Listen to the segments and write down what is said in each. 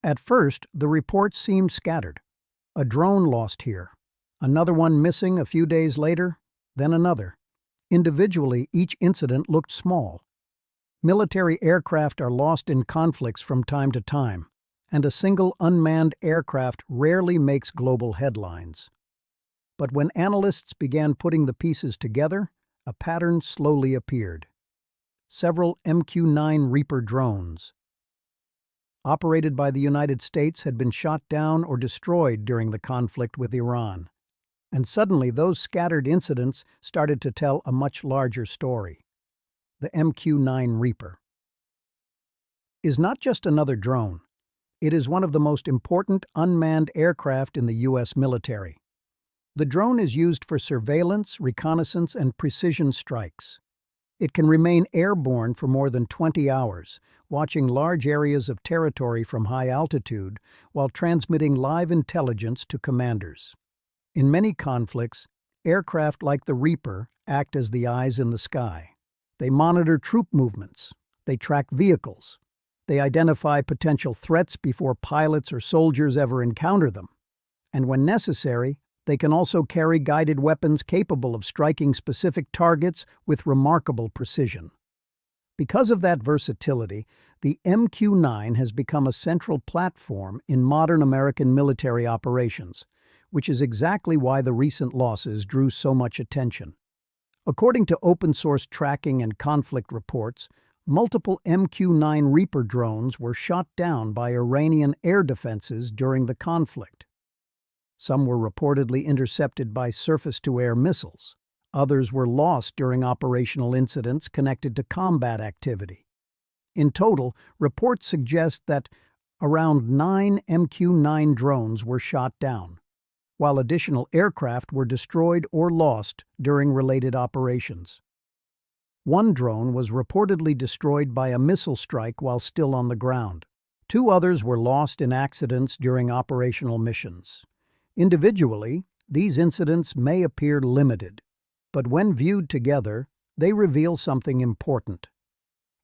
At first, the reports seemed scattered. A drone lost here, another one missing a few days later, then another. Individually, each incident looked small. Military aircraft are lost in conflicts from time to time, and a single unmanned aircraft rarely makes global headlines. But when analysts began putting the pieces together, a pattern slowly appeared. Several MQ-9 Reaper drones, operated by the United States, had been shot down or destroyed during the conflict with Iran. And suddenly those scattered incidents started to tell a much larger story. The MQ-9 Reaper is not just another drone. It is one of the most important unmanned aircraft in the U.S. military. The drone is used for surveillance, reconnaissance, and precision strikes. It can remain airborne for more than 20 hours, watching large areas of territory from high altitude while transmitting live intelligence to commanders. In many conflicts, aircraft like the Reaper act as the eyes in the sky. They monitor troop movements. They track vehicles. They identify potential threats before pilots or soldiers ever encounter them. And when necessary, they can also carry guided weapons capable of striking specific targets with remarkable precision. Because of that versatility, the MQ-9 has become a central platform in modern American military operations, which is exactly why the recent losses drew so much attention. According to open-source tracking and conflict reports, multiple MQ-9 Reaper drones were shot down by Iranian air defenses during the conflict. Some were reportedly intercepted by surface-to-air missiles. Others were lost during operational incidents connected to combat activity. In total, reports suggest that around 9 MQ-9 drones were shot down, while additional aircraft were destroyed or lost during related operations. One drone was reportedly destroyed by a missile strike while still on the ground. 2 others were lost in accidents during operational missions. Individually, these incidents may appear limited, but when viewed together, they reveal something important.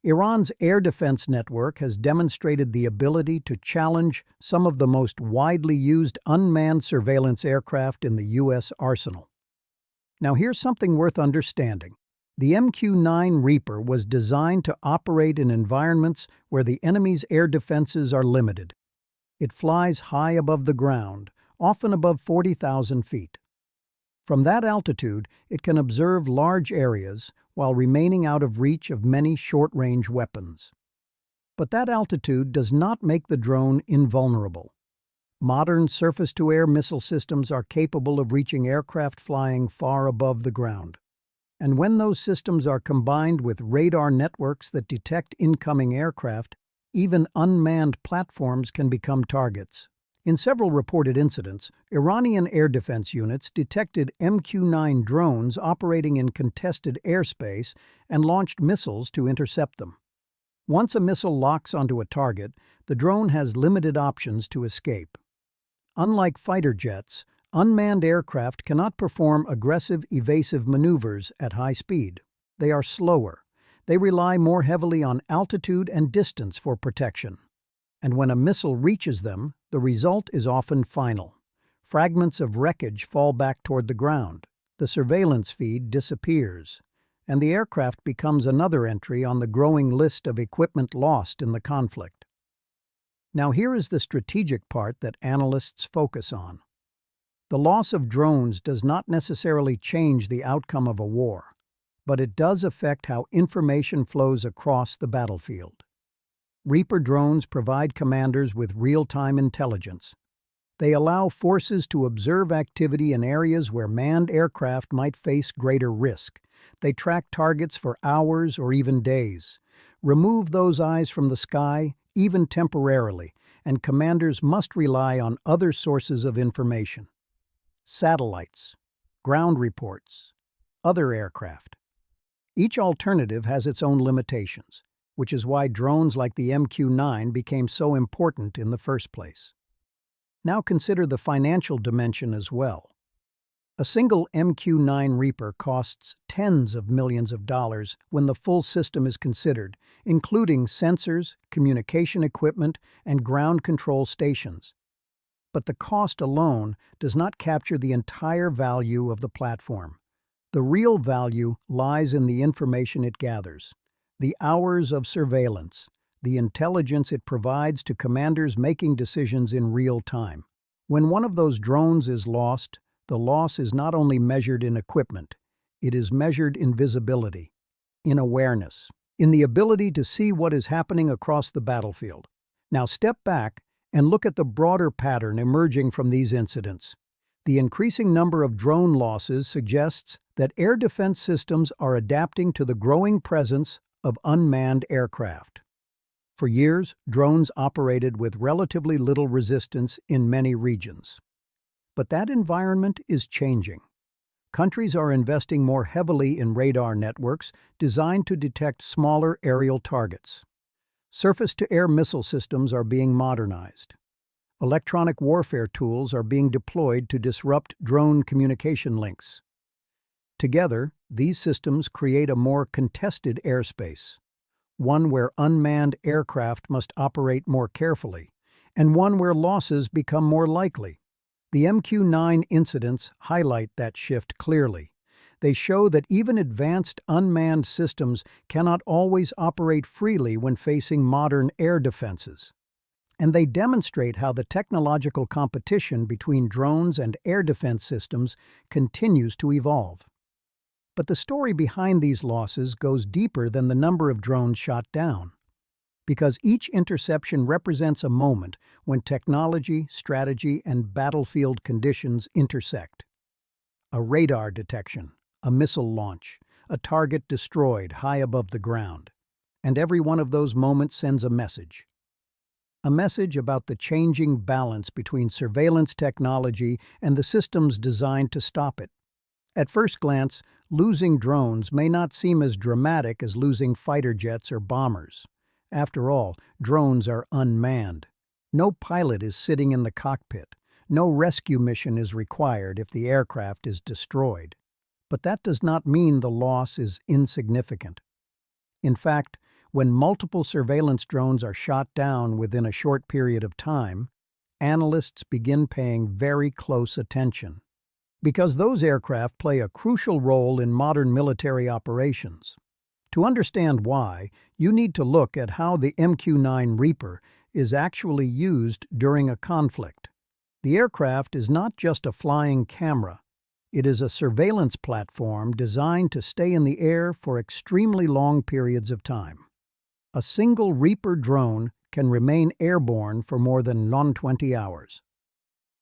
Iran's air defense network has demonstrated the ability to challenge some of the most widely used unmanned surveillance aircraft in the U.S. arsenal. Now here's something worth understanding. The MQ-9 Reaper was designed to operate in environments where the enemy's air defenses are limited. It flies high above the ground, often above 40,000 feet. From that altitude, it can observe large areas while remaining out of reach of many short-range weapons. But that altitude does not make the drone invulnerable. Modern surface-to-air missile systems are capable of reaching aircraft flying far above the ground. And when those systems are combined with radar networks that detect incoming aircraft, even unmanned platforms can become targets. In several reported incidents, Iranian air defense units detected MQ-9 drones operating in contested airspace and launched missiles to intercept them. Once a missile locks onto a target, the drone has limited options to escape. Unlike fighter jets, unmanned aircraft cannot perform aggressive evasive maneuvers at high speed. They are slower. They rely more heavily on altitude and distance for protection. And when a missile reaches them, the result is often final. Fragments of wreckage fall back toward the ground, the surveillance feed disappears, and the aircraft becomes another entry on the growing list of equipment lost in the conflict. Now here is the strategic part that analysts focus on. The loss of drones does not necessarily change the outcome of a war, but it does affect how information flows across the battlefield. Reaper drones provide commanders with real-time intelligence. They allow forces to observe activity in areas where manned aircraft might face greater risk. They track targets for hours or even days. Remove those eyes from the sky, even temporarily, and commanders must rely on other sources of information. Satellites, ground reports, other aircraft. Each alternative has its own limitations, which is why drones like the MQ-9 became so important in the first place. Now consider the financial dimension as well. A single MQ-9 Reaper costs tens of millions of dollars when the full system is considered, including sensors, communication equipment, and ground control stations. But the cost alone does not capture the entire value of the platform. The real value lies in the information it gathers, the hours of surveillance, the intelligence it provides to commanders making decisions in real time. When one of those drones is lost, the loss is not only measured in equipment, it is measured in visibility, in awareness, in the ability to see what is happening across the battlefield. Now step back and look at the broader pattern emerging from these incidents. The increasing number of drone losses suggests that air defense systems are adapting to the growing presence of unmanned aircraft. For years, drones operated with relatively little resistance in many regions. But that environment is changing. Countries are investing more heavily in radar networks designed to detect smaller aerial targets. Surface-to-air missile systems are being modernized. Electronic warfare tools are being deployed to disrupt drone communication links. Together, these systems create a more contested airspace, one where unmanned aircraft must operate more carefully, and one where losses become more likely. The MQ-9 incidents highlight that shift clearly. They show that even advanced unmanned systems cannot always operate freely when facing modern air defenses. And they demonstrate how the technological competition between drones and air defense systems continues to evolve. But the story behind these losses goes deeper than the number of drones shot down, because each interception represents a moment when technology, strategy, and battlefield conditions intersect. A radar detection, a missile launch, a target destroyed high above the ground, and every one of those moments sends a message. A message about the changing balance between surveillance technology and the systems designed to stop it. At first glance, losing drones may not seem as dramatic as losing fighter jets or bombers. After all, drones are unmanned. No pilot is sitting in the cockpit. No rescue mission is required if the aircraft is destroyed. But that does not mean the loss is insignificant. In fact, when multiple surveillance drones are shot down within a short period of time, analysts begin paying very close attention, because those aircraft play a crucial role in modern military operations. To understand why, you need to look at how the MQ-9 Reaper is actually used during a conflict. The aircraft is not just a flying camera. It is a surveillance platform designed to stay in the air for extremely long periods of time. A single Reaper drone can remain airborne for more than 20 hours.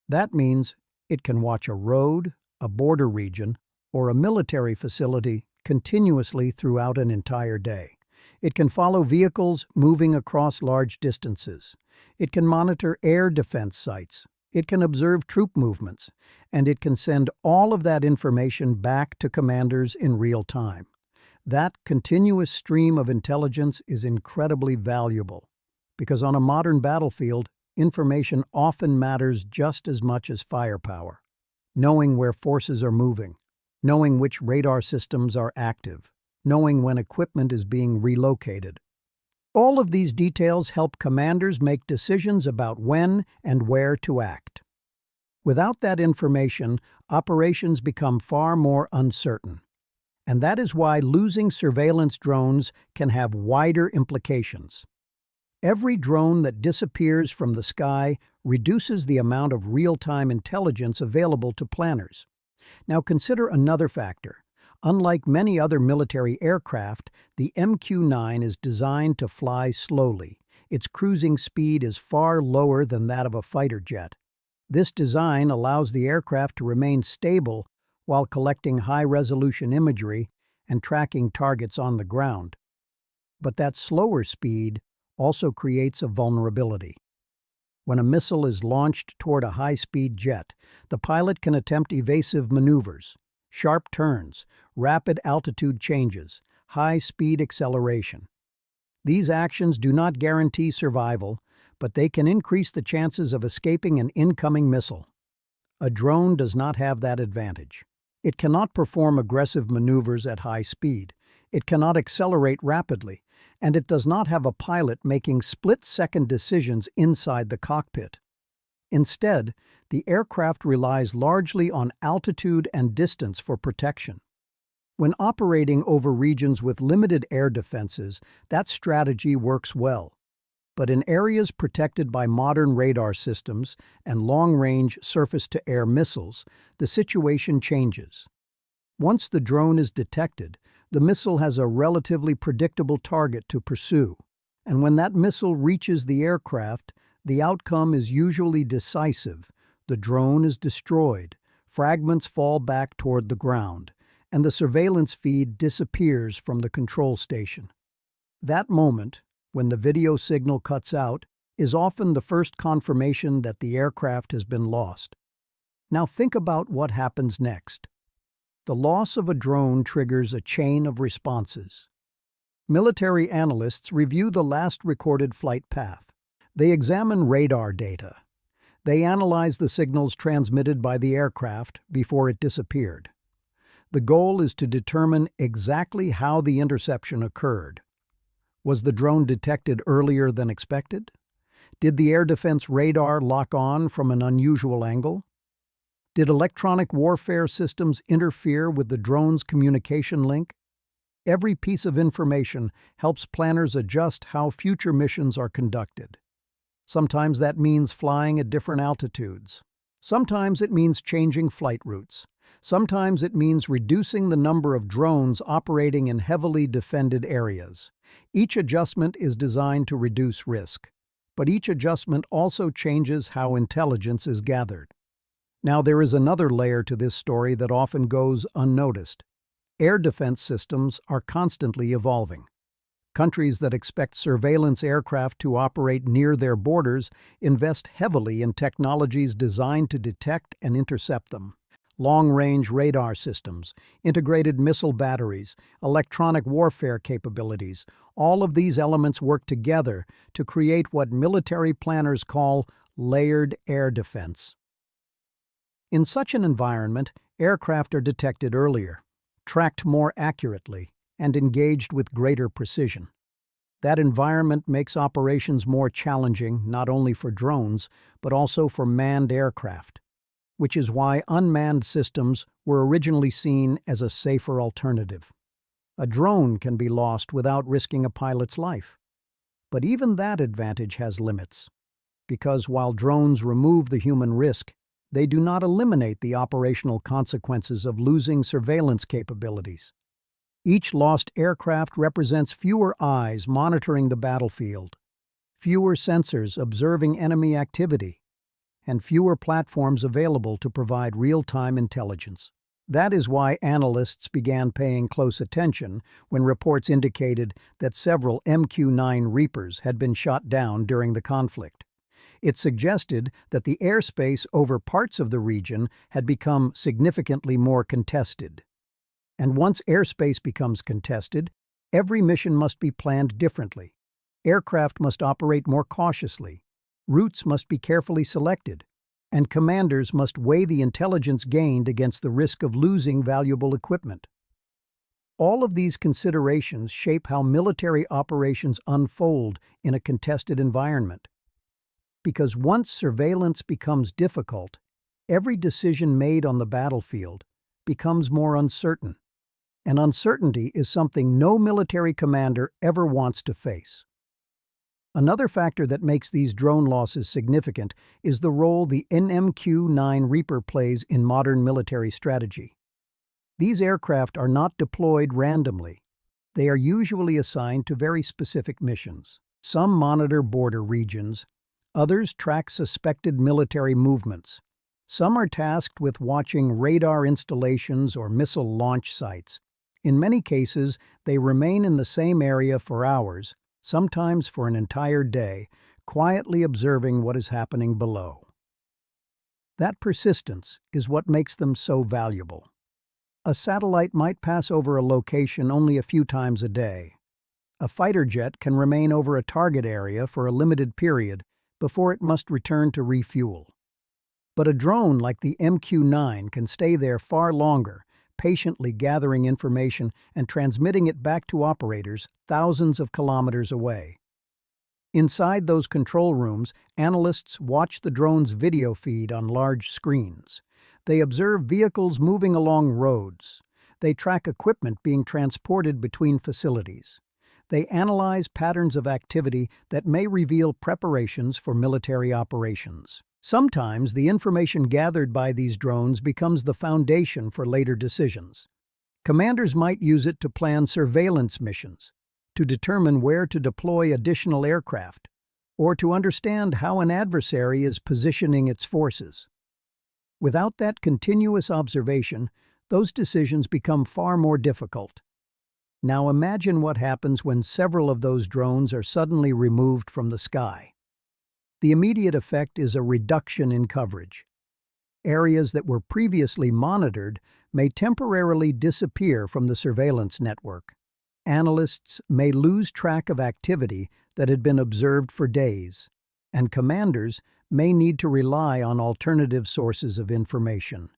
That means it can watch a road, a border region, or a military facility continuously throughout an entire day. It can follow vehicles moving across large distances. It can monitor air defense sites. It can observe troop movements, and it can send all of that information back to commanders in real time. That continuous stream of intelligence is incredibly valuable, because on a modern battlefield, information often matters just as much as firepower. Knowing where forces are moving, knowing which radar systems are active, knowing when equipment is being relocated. All of these details help commanders make decisions about when and where to act. Without that information, operations become far more uncertain. And that is why losing surveillance drones can have wider implications. Every drone that disappears from the sky reduces the amount of real-time intelligence available to planners. Now consider another factor. Unlike many other military aircraft, the MQ-9 is designed to fly slowly. Its cruising speed is far lower than that of a fighter jet. This design allows the aircraft to remain stable while collecting high-resolution imagery and tracking targets on the ground. But that slower speed also creates a vulnerability. When a missile is launched toward a high-speed jet, the pilot can attempt evasive maneuvers, sharp turns, rapid altitude changes, high-speed acceleration. These actions do not guarantee survival, but they can increase the chances of escaping an incoming missile. A drone does not have that advantage. It cannot perform aggressive maneuvers at high speed. It cannot accelerate rapidly, and it does not have a pilot making split-second decisions inside the cockpit. Instead, the aircraft relies largely on altitude and distance for protection. When operating over regions with limited air defenses, that strategy works well. But in areas protected by modern radar systems and long-range surface-to-air missiles, the situation changes. Once the drone is detected, the missile has a relatively predictable target to pursue, and when that missile reaches the aircraft, the outcome is usually decisive. The drone is destroyed, fragments fall back toward the ground, and the surveillance feed disappears from the control station. That moment, when the video signal cuts out, is often the first confirmation that the aircraft has been lost. Now think about what happens next. The loss of a drone triggers a chain of responses. Military analysts review the last recorded flight path. They examine radar data. They analyze the signals transmitted by the aircraft before it disappeared. The goal is to determine exactly how the interception occurred. Was the drone detected earlier than expected? Did the air defense radar lock on from an unusual angle? Did electronic warfare systems interfere with the drone's communication link? Every piece of information helps planners adjust how future missions are conducted. Sometimes that means flying at different altitudes. Sometimes it means changing flight routes. Sometimes it means reducing the number of drones operating in heavily defended areas. Each adjustment is designed to reduce risk, but each adjustment also changes how intelligence is gathered. Now, there is another layer to this story that often goes unnoticed. Air defense systems are constantly evolving. Countries that expect surveillance aircraft to operate near their borders invest heavily in technologies designed to detect and intercept them. Long-range radar systems, integrated missile batteries, electronic warfare capabilities, all of these elements work together to create what military planners call layered air defense. In such an environment, aircraft are detected earlier, tracked more accurately, and engaged with greater precision. That environment makes operations more challenging not only for drones, but also for manned aircraft, which is why unmanned systems were originally seen as a safer alternative. A drone can be lost without risking a pilot's life. But even that advantage has limits, because while drones remove the human risk, they do not eliminate the operational consequences of losing surveillance capabilities. Each lost aircraft represents fewer eyes monitoring the battlefield, fewer sensors observing enemy activity, and fewer platforms available to provide real-time intelligence. That is why analysts began paying close attention when reports indicated that several MQ-9 Reapers had been shot down during the conflict. It suggested that the airspace over parts of the region had become significantly more contested. And once airspace becomes contested, every mission must be planned differently. Aircraft must operate more cautiously, routes must be carefully selected, and commanders must weigh the intelligence gained against the risk of losing valuable equipment. All of these considerations shape how military operations unfold in a contested environment. Because once surveillance becomes difficult, every decision made on the battlefield becomes more uncertain. And uncertainty is something no military commander ever wants to face. Another factor that makes these drone losses significant is the role the MQ-9 Reaper plays in modern military strategy. These aircraft are not deployed randomly. They are usually assigned to very specific missions. Some monitor border regions, others track suspected military movements. Some are tasked with watching radar installations or missile launch sites. In many cases, they remain in the same area for hours, sometimes for an entire day, quietly observing what is happening below. That persistence is what makes them so valuable. A satellite might pass over a location only a few times a day. A fighter jet can remain over a target area for a limited period before it must return to refuel. But a drone like the MQ-9 can stay there far longer patiently gathering information and transmitting it back to operators thousands of kilometers away. Inside those control rooms, analysts watch the drone's video feed on large screens. They observe vehicles moving along roads. They track equipment being transported between facilities. They analyze patterns of activity that may reveal preparations for military operations. Sometimes the information gathered by these drones becomes the foundation for later decisions. Commanders might use it to plan surveillance missions, to determine where to deploy additional aircraft, or to understand how an adversary is positioning its forces. Without that continuous observation, those decisions become far more difficult. Now imagine what happens when several of those drones are suddenly removed from the sky. The immediate effect is a reduction in coverage. Areas that were previously monitored may temporarily disappear from the surveillance network. Analysts may lose track of activity that had been observed for days, and commanders may need to rely on alternative sources of information.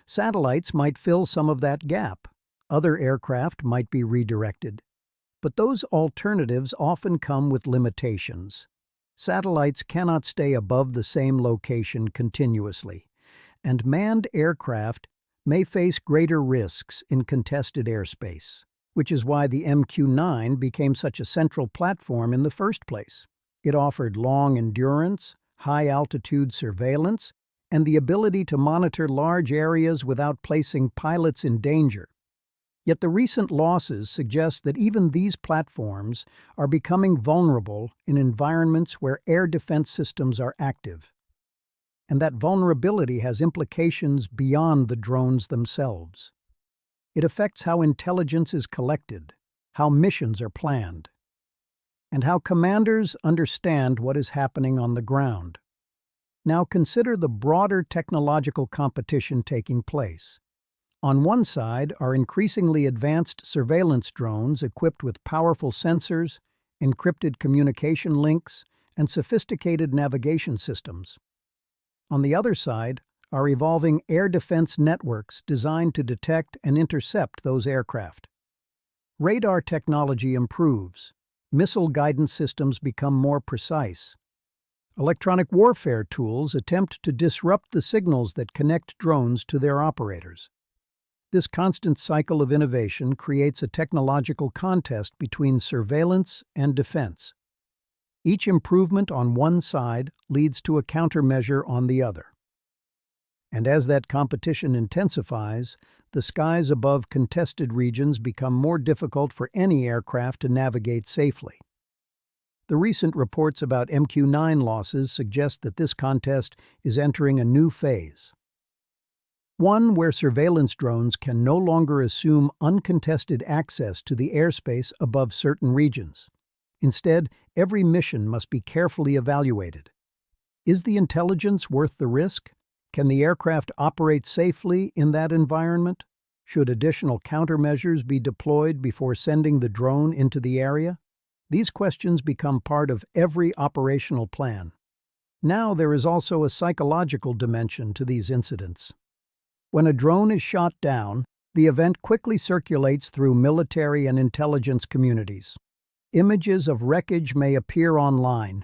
Satellites might fill some of that gap. Other aircraft might be redirected. But those alternatives often come with limitations. Satellites cannot stay above the same location continuously, and manned aircraft may face greater risks in contested airspace, which is why the MQ-9 became such a central platform in the first place. It offered long endurance, high-altitude surveillance, and the ability to monitor large areas without placing pilots in danger. Yet the recent losses suggest that even these platforms are becoming vulnerable in environments where air defense systems are active. And that vulnerability has implications beyond the drones themselves. It affects how intelligence is collected, how missions are planned, and how commanders understand what is happening on the ground. Now consider the broader technological competition taking place. On one side are increasingly advanced surveillance drones equipped with powerful sensors, encrypted communication links, and sophisticated navigation systems. On the other side are evolving air defense networks designed to detect and intercept those aircraft. Radar technology improves. Missile guidance systems become more precise. Electronic warfare tools attempt to disrupt the signals that connect drones to their operators. This constant cycle of innovation creates a technological contest between surveillance and defense. Each improvement on one side leads to a countermeasure on the other. And as that competition intensifies, the skies above contested regions become more difficult for any aircraft to navigate safely. The recent reports about MQ-9 losses suggest that this contest is entering a new phase. One where surveillance drones can no longer assume uncontested access to the airspace above certain regions. Instead, every mission must be carefully evaluated. Is the intelligence worth the risk? Can the aircraft operate safely in that environment? Should additional countermeasures be deployed before sending the drone into the area? These questions become part of every operational plan. Now there is also a psychological dimension to these incidents. When a drone is shot down, the event quickly circulates through military and intelligence communities. Images of wreckage may appear online.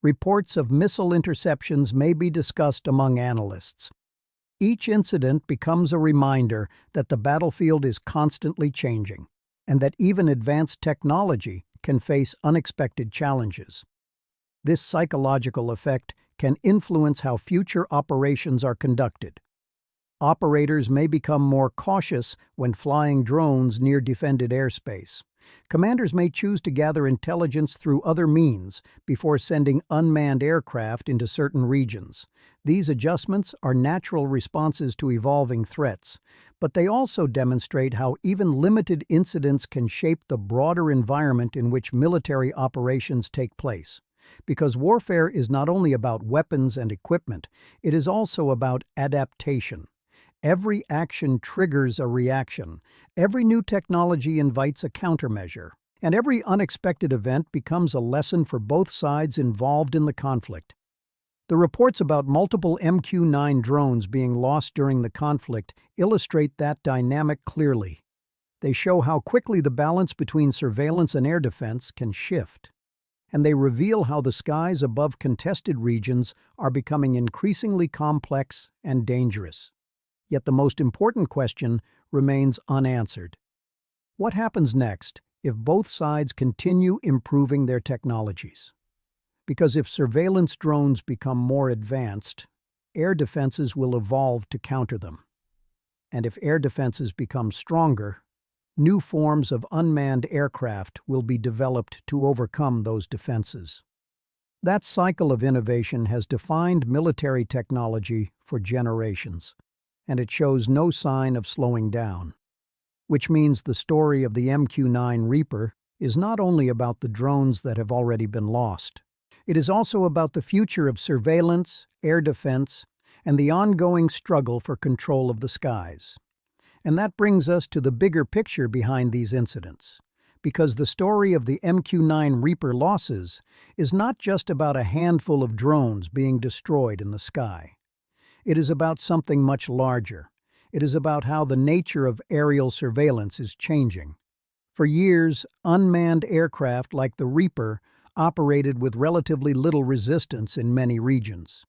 Reports of missile interceptions may be discussed among analysts. Each incident becomes a reminder that the battlefield is constantly changing, and that even advanced technology can face unexpected challenges. This psychological effect can influence how future operations are conducted. Operators may become more cautious when flying drones near defended airspace. Commanders may choose to gather intelligence through other means before sending unmanned aircraft into certain regions. These adjustments are natural responses to evolving threats, but they also demonstrate how even limited incidents can shape the broader environment in which military operations take place. Because warfare is not only about weapons and equipment, it is also about adaptation. Every action triggers a reaction. Every new technology invites a countermeasure. And every unexpected event becomes a lesson for both sides involved in the conflict. The reports about multiple MQ-9 drones being lost during the conflict illustrate that dynamic clearly. They show how quickly the balance between surveillance and air defense can shift. And they reveal how the skies above contested regions are becoming increasingly complex and dangerous. Yet the most important question remains unanswered. What happens next if both sides continue improving their technologies? Because if surveillance drones become more advanced, air defenses will evolve to counter them. And if air defenses become stronger, new forms of unmanned aircraft will be developed to overcome those defenses. That cycle of innovation has defined military technology for generations, and it shows no sign of slowing down. Which means the story of the MQ-9 Reaper is not only about the drones that have already been lost. It is also about the future of surveillance, air defense, and the ongoing struggle for control of the skies. And that brings us to the bigger picture behind these incidents, because the story of the MQ-9 Reaper losses is not just about a handful of drones being destroyed in the sky. It is about something much larger. It is about how the nature of aerial surveillance is changing. For years, unmanned aircraft like the Reaper operated with relatively little resistance in many regions.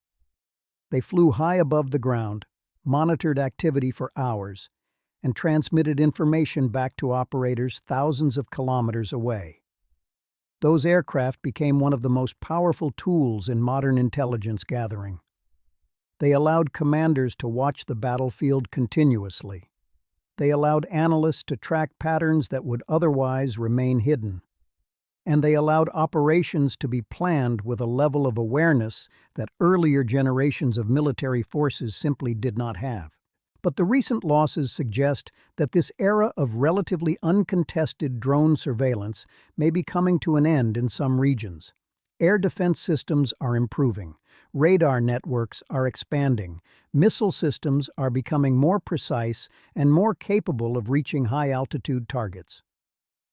They flew high above the ground, monitored activity for hours, and transmitted information back to operators thousands of kilometers away. Those aircraft became one of the most powerful tools in modern intelligence gathering. They allowed commanders to watch the battlefield continuously. They allowed analysts to track patterns that would otherwise remain hidden. And they allowed operations to be planned with a level of awareness that earlier generations of military forces simply did not have. But the recent losses suggest that this era of relatively uncontested drone surveillance may be coming to an end in some regions. Air defense systems are improving. Radar networks are expanding. Missile systems are becoming more precise and more capable of reaching high-altitude targets.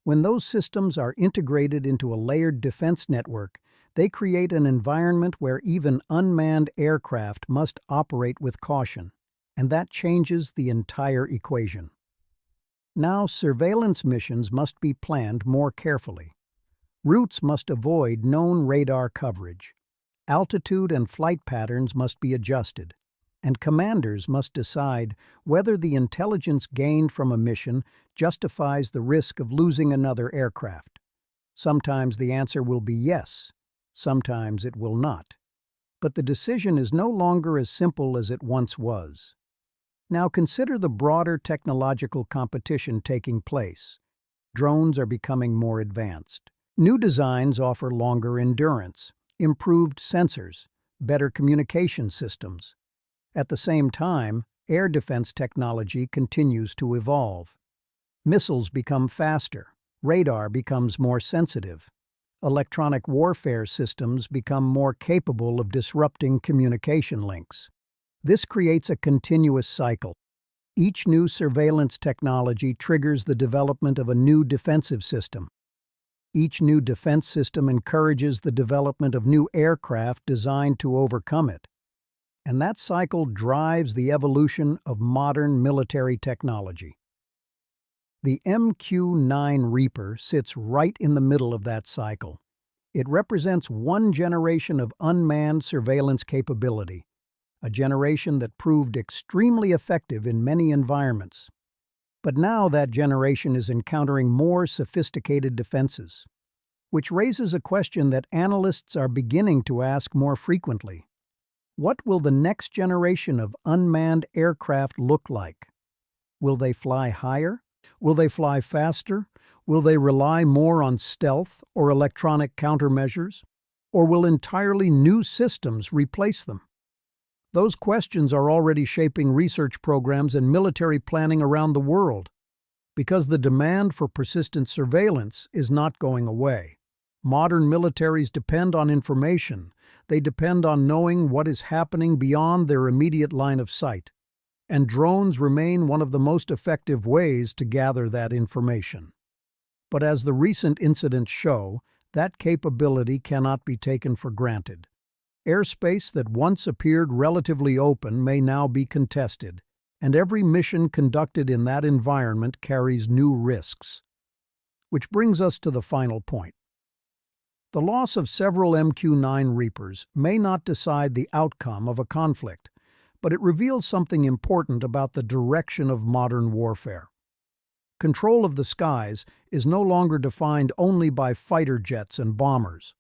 When those systems are integrated into a layered defense network, they create an environment where even unmanned aircraft must operate with caution, and that changes the entire equation. Now, surveillance missions must be planned more carefully. Routes must avoid known radar coverage. Altitude and flight patterns must be adjusted, and commanders must decide whether the intelligence gained from a mission justifies the risk of losing another aircraft. Sometimes the answer will be yes, sometimes it will not. But the decision is no longer as simple as it once was. Now consider the broader technological competition taking place. Drones are becoming more advanced. New designs offer longer endurance, improved sensors, better communication systems. At the same time, air defense technology continues to evolve. Missiles become faster, radar becomes more sensitive. Electronic warfare systems become more capable of disrupting communication links. This creates a continuous cycle. Each new surveillance technology triggers the development of a new defensive system. Each new defense system encourages the development of new aircraft designed to overcome it. And that cycle drives the evolution of modern military technology. The MQ-9 Reaper sits right in the middle of that cycle. It represents one generation of unmanned surveillance capability, a generation that proved extremely effective in many environments. But now that generation is encountering more sophisticated defenses, which raises a question that analysts are beginning to ask more frequently. What will the next generation of unmanned aircraft look like? Will they fly higher? Will they fly faster? Will they rely more on stealth or electronic countermeasures? Or will entirely new systems replace them? Those questions are already shaping research programs and military planning around the world, because the demand for persistent surveillance is not going away. Modern militaries depend on information. They depend on knowing what is happening beyond their immediate line of sight. And drones remain one of the most effective ways to gather that information. But as the recent incidents show, that capability cannot be taken for granted. Airspace that once appeared relatively open may now be contested, and every mission conducted in that environment carries new risks. Which brings us to the final point. The loss of several MQ-9 Reapers may not decide the outcome of a conflict, but it reveals something important about the direction of modern warfare. Control of the skies is no longer defined only by fighter jets and bombers.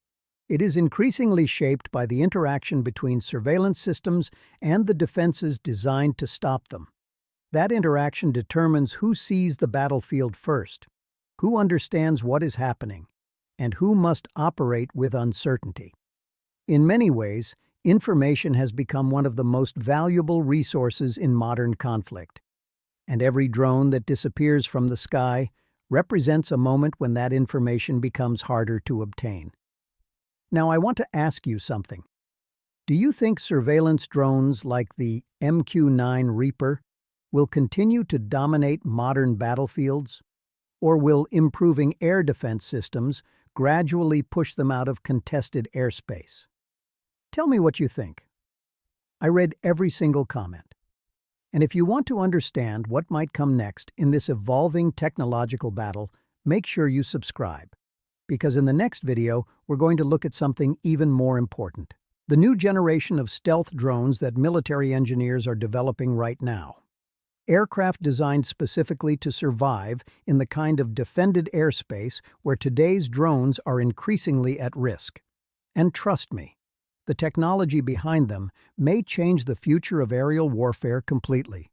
It is increasingly shaped by the interaction between surveillance systems and the defenses designed to stop them. That interaction determines who sees the battlefield first, who understands what is happening, and who must operate with uncertainty. In many ways, information has become one of the most valuable resources in modern conflict, and every drone that disappears from the sky represents a moment when that information becomes harder to obtain. Now, I want to ask you something. Do you think surveillance drones like the MQ-9 Reaper will continue to dominate modern battlefields? Or will improving air defense systems gradually push them out of contested airspace? Tell me what you think. I read every single comment. And if you want to understand what might come next in this evolving technological battle, make sure you subscribe. Because in the next video, we're going to look at something even more important. The new generation of stealth drones that military engineers are developing right now. Aircraft designed specifically to survive in the kind of defended airspace where today's drones are increasingly at risk. And trust me, the technology behind them may change the future of aerial warfare completely.